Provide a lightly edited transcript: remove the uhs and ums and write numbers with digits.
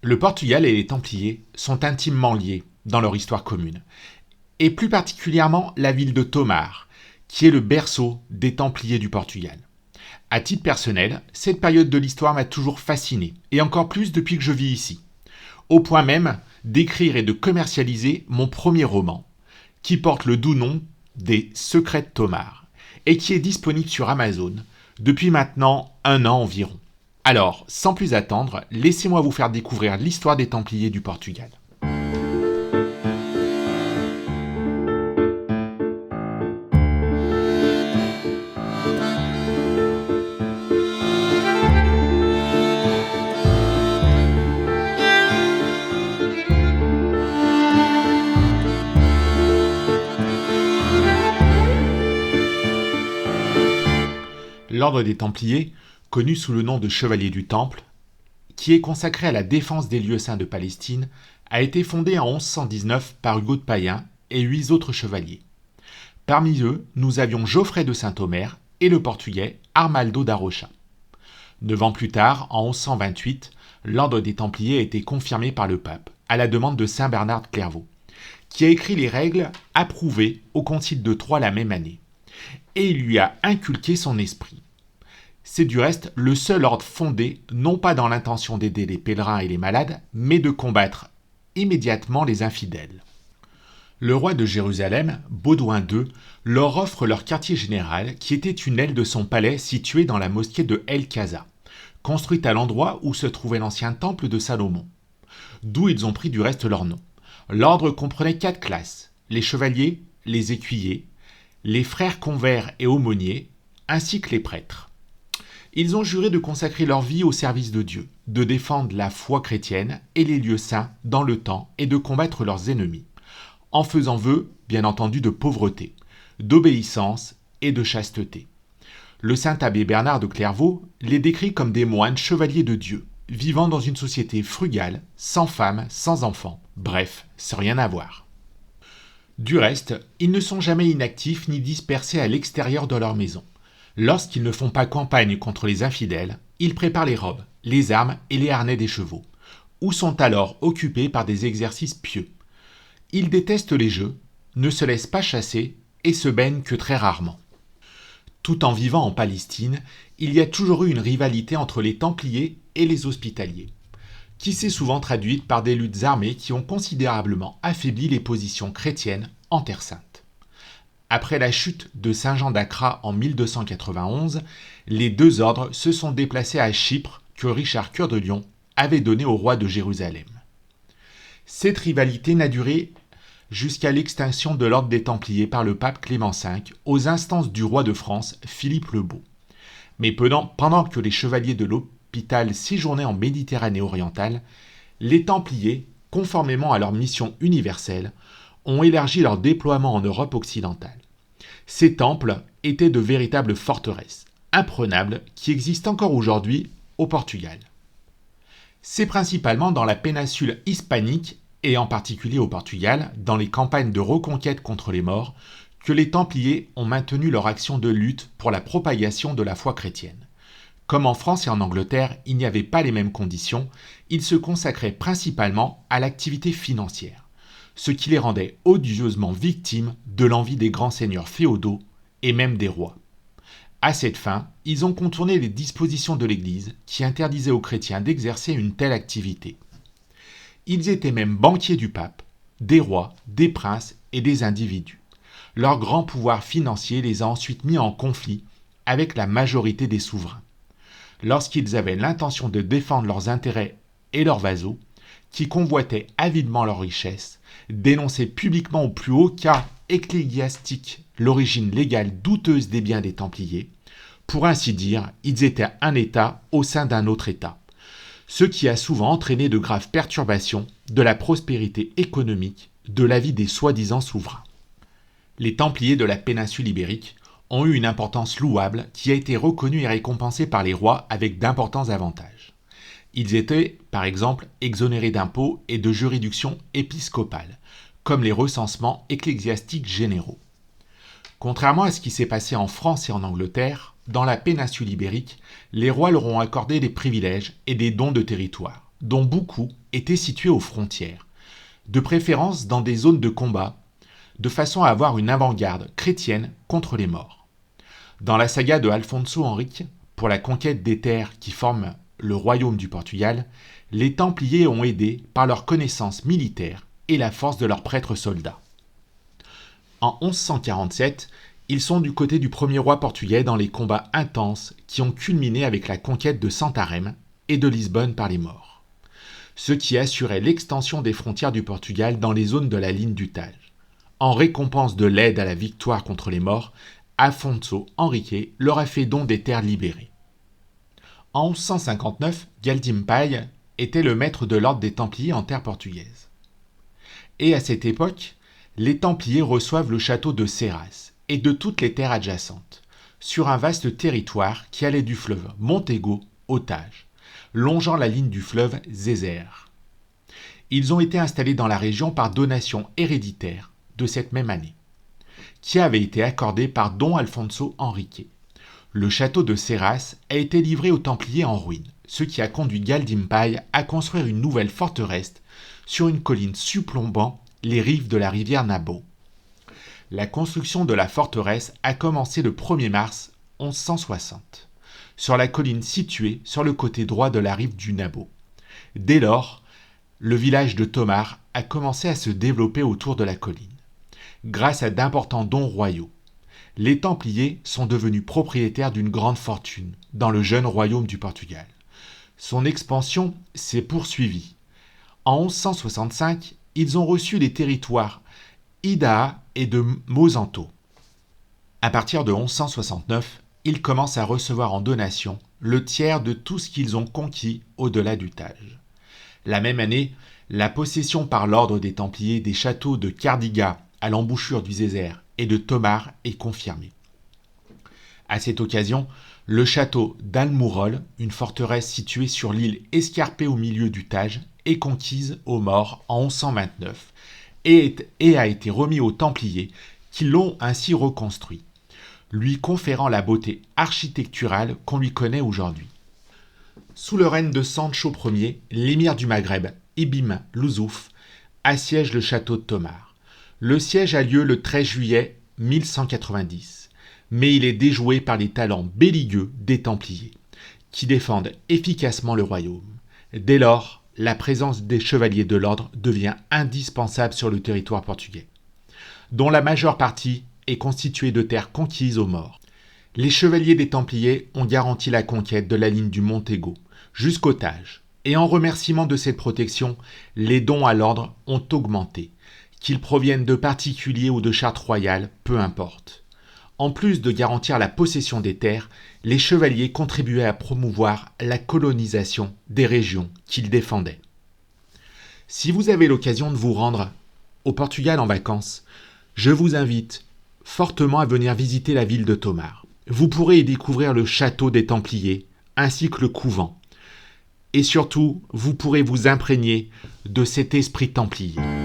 Le Portugal et les Templiers sont intimement liés dans leur histoire commune, et plus particulièrement la ville de Tomar, qui est le berceau des Templiers du Portugal. À titre personnel, cette période de l'histoire m'a toujours fasciné, et encore plus depuis que je vis ici, au point même d'écrire et de commercialiser mon premier roman, qui porte le doux nom des Secrets de Tomar, et qui est disponible sur Amazon depuis maintenant 1 an environ. Alors, sans plus attendre, laissez-moi vous faire découvrir l'histoire des Templiers du Portugal. L'ordre des Templiers, connu sous le nom de Chevaliers du Temple, qui est consacré à la défense des lieux saints de Palestine, a été fondé en 1119 par Hugo de Payen et 8 autres chevaliers. Parmi eux, nous avions Geoffrey de Saint-Omer et le portugais Armaldo da Rocha. 9 ans plus tard, en 1128, l'ordre des Templiers a été confirmé par le pape, à la demande de saint Bernard de Clairvaux, qui a écrit les règles approuvées au concile de Troyes la même année, et il lui a inculqué son esprit. C'est du reste le seul ordre fondé non pas dans l'intention d'aider les pèlerins et les malades, mais de combattre immédiatement les infidèles. Le roi de Jérusalem, Baudouin II, leur offre leur quartier général qui était une aile de son palais située dans la mosquée de El Qaza, construite à l'endroit où se trouvait l'ancien temple de Salomon, d'où ils ont pris du reste leur nom. L'ordre comprenait 4 classes, les chevaliers, les écuyers, les frères convers et aumôniers, ainsi que les prêtres. Ils ont juré de consacrer leur vie au service de Dieu, de défendre la foi chrétienne et les lieux saints dans le temps et de combattre leurs ennemis, en faisant vœu, bien entendu, de pauvreté, d'obéissance et de chasteté. Le saint abbé Bernard de Clairvaux les décrit comme des moines chevaliers de Dieu, vivant dans une société frugale, sans femmes, sans enfants, bref, sans rien avoir. Du reste, ils ne sont jamais inactifs ni dispersés à l'extérieur de leur maison. Lorsqu'ils ne font pas campagne contre les infidèles, ils préparent les robes, les armes et les harnais des chevaux, ou sont alors occupés par des exercices pieux. Ils détestent les jeux, ne se laissent pas chasser et se baignent que très rarement. Tout en vivant en Palestine, il y a toujours eu une rivalité entre les Templiers et les Hospitaliers, qui s'est souvent traduite par des luttes armées qui ont considérablement affaibli les positions chrétiennes en Terre Sainte. Après la chute de Saint Jean d'Acra en 1291, les 2 ordres se sont déplacés à Chypre que Richard Cœur de Lion avait donné au roi de Jérusalem. Cette rivalité n'a duré jusqu'à l'extinction de l'ordre des Templiers par le pape Clément V aux instances du roi de France Philippe le Beau. Mais pendant que les chevaliers de l'hôpital séjournaient en Méditerranée orientale, les Templiers, conformément à leur mission universelle, ont élargi leur déploiement en Europe occidentale. Ces temples étaient de véritables forteresses, imprenables, qui existent encore aujourd'hui au Portugal. C'est principalement dans la péninsule hispanique, et en particulier au Portugal, dans les campagnes de reconquête contre les morts, que les Templiers ont maintenu leur action de lutte pour la propagation de la foi chrétienne. Comme en France et en Angleterre, il n'y avait pas les mêmes conditions, ils se consacraient principalement à l'activité financière, ce qui les rendait odieusement victimes de l'envie des grands seigneurs féodaux et même des rois. À cette fin, ils ont contourné les dispositions de l'Église qui interdisaient aux chrétiens d'exercer une telle activité. Ils étaient même banquiers du pape, des rois, des princes et des individus. Leur grand pouvoir financier les a ensuite mis en conflit avec la majorité des souverains. Lorsqu'ils avaient l'intention de défendre leurs intérêts et leurs vassaux, qui convoitaient avidement leurs richesses, dénonçaient publiquement au plus haut cas ecclésiastique l'origine légale douteuse des biens des Templiers. Pour ainsi dire, ils étaient un État au sein d'un autre État, ce qui a souvent entraîné de graves perturbations de la prospérité économique de la vie des soi-disant souverains. Les Templiers de la péninsule ibérique ont eu une importance louable qui a été reconnue et récompensée par les rois avec d'importants avantages. Ils étaient, par exemple, exonérés d'impôts et de juridictions épiscopales, comme les recensements ecclésiastiques généraux. Contrairement à ce qui s'est passé en France et en Angleterre, dans la péninsule ibérique, les rois leur ont accordé des privilèges et des dons de territoire, dont beaucoup étaient situés aux frontières, de préférence dans des zones de combat, de façon à avoir une avant-garde chrétienne contre les Maures. Dans la saga de Alfonso Henrique, pour la conquête des terres qui forment le royaume du Portugal, les Templiers ont aidé par leur connaissance militaire et la force de leurs prêtres soldats. En 1147, ils sont du côté du premier roi portugais dans les combats intenses qui ont culminé avec la conquête de Santarém et de Lisbonne par les Maures, ce qui assurait l'extension des frontières du Portugal dans les zones de la ligne du Tage. En récompense de l'aide à la victoire contre les Maures, Afonso Henrique leur a fait don des terres libérées. En 1159, Galdim Pai était le maître de l'ordre des Templiers en terre portugaise. Et à cette époque, les Templiers reçoivent le château de Serras et de toutes les terres adjacentes, sur un vaste territoire qui allait du fleuve Montego au Tage, longeant la ligne du fleuve Zézer. Ils ont été installés dans la région par donation héréditaire de cette même année, qui avait été accordée par Don Alfonso Henrique. Le château de Serras a été livré aux Templiers en ruine, ce qui a conduit Galdim Pai à construire une nouvelle forteresse sur une colline surplombant les rives de la rivière Nabo. La construction de la forteresse a commencé le 1er mars 1160, sur la colline située sur le côté droit de la rive du Nabo. Dès lors, le village de Tomar a commencé à se développer autour de la colline, grâce à d'importants dons royaux. Les Templiers sont devenus propriétaires d'une grande fortune dans le jeune royaume du Portugal. Son expansion s'est poursuivie. En 1165, ils ont reçu les territoires Idaha et de Mosanto. À partir de 1169, ils commencent à recevoir en donation le tiers de tout ce qu'ils ont conquis au-delà du Tage. La même année, la possession par l'ordre des Templiers des châteaux de Cardiga à l'embouchure du Zézer et de Tomar est confirmée. À cette occasion, le château d'Almourol, une forteresse située sur l'île escarpée au milieu du Tage, est conquise aux Maures en 1129 et a été remis aux Templiers qui l'ont ainsi reconstruit, lui conférant la beauté architecturale qu'on lui connaît aujourd'hui. Sous le règne de Sancho Ier, l'émir du Maghreb, Ibn Louzouf, assiège le château de Tomar. Le siège a lieu le 13 juillet 1190, mais il est déjoué par les talents belliqueux des Templiers, qui défendent efficacement le royaume. Dès lors, la présence des chevaliers de l'ordre devient indispensable sur le territoire portugais, dont la majeure partie est constituée de terres conquises aux Maures. Les chevaliers des Templiers ont garanti la conquête de la ligne du Montego jusqu'au Tage, et en remerciement de cette protection, les dons à l'ordre ont augmenté, qu'ils proviennent de particuliers ou de chartes royales, peu importe. En plus de garantir la possession des terres, les chevaliers contribuaient à promouvoir la colonisation des régions qu'ils défendaient. Si vous avez l'occasion de vous rendre au Portugal en vacances, je vous invite fortement à venir visiter la ville de Tomar. Vous pourrez y découvrir le château des Templiers, ainsi que le couvent. Et surtout, vous pourrez vous imprégner de cet esprit templier.